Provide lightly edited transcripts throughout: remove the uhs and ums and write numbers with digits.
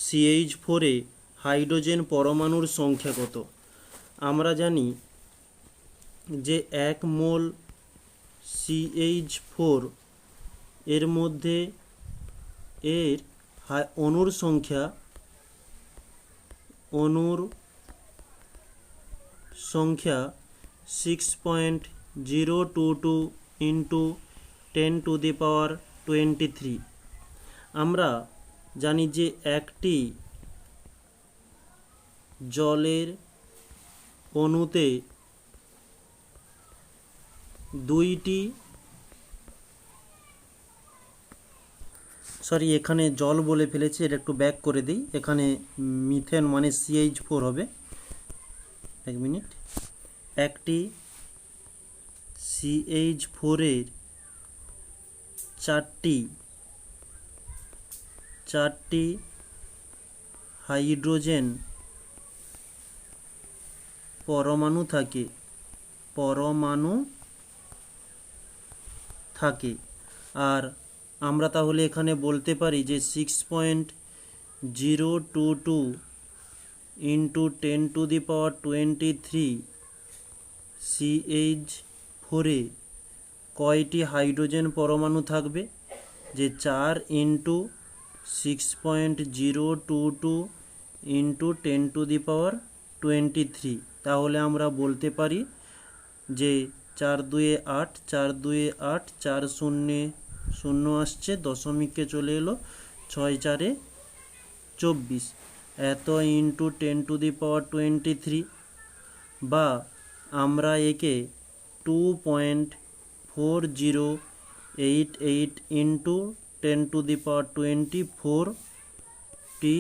CH4 এ hydrogen পরমাণুর সংখ্যা কত? আমরা জানি যে 1 মোল CH4 এর মধ্যে এর অণুর সংখ্যা 6.022 ইন্টু 10⁻23। আমরা জানি যে একটি জলের অণুতে এখানে জল বলে ফেলেছি, এটা একটু ব্যাক করে দিই। এখানে মিথেন মানে CH4 হবে। এক মিনিট। একটি CH4 এর চারটি হাইড্রোজেন পরমাণু থাকে। আর আমরা তাহলে এখানে বলতে পারি যে 6.022 ইন্টু 10⁻23 CH4 এ কয়টি হাইড্রোজেন পরমাণু থাকবে? যে 4 ইন্টু 6.022 ইন্টু 10⁻23। তাহলে আমরা বলতে পারি যে 4 2 8, 4 2 8, 4 0 0 আসছে, দশমিকে চলে এলো, 6 4 24, এত ইন্টু 10⁻23। বা আমরা একে 2.4088 ইন্টু 10⁻24 টি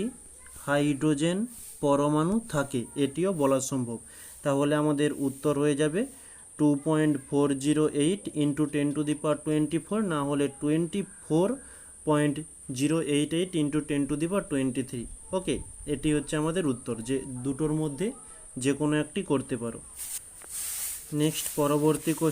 হাইড্রোজেন পরমাণু থাকে, এটিও বলা সম্ভব। তাহলে আমাদের উত্তর হয়ে যাবে 2.408 ইন্টু 10⁻24, না হলে 24.088 ইন্টু 10⁻23। ওকে, এটি হচ্ছে আমাদের উত্তর, যে দুটোর মধ্যে যে কোনো একটি করতে পারো। নেক্সট পরবর্তী কোশ্চেন।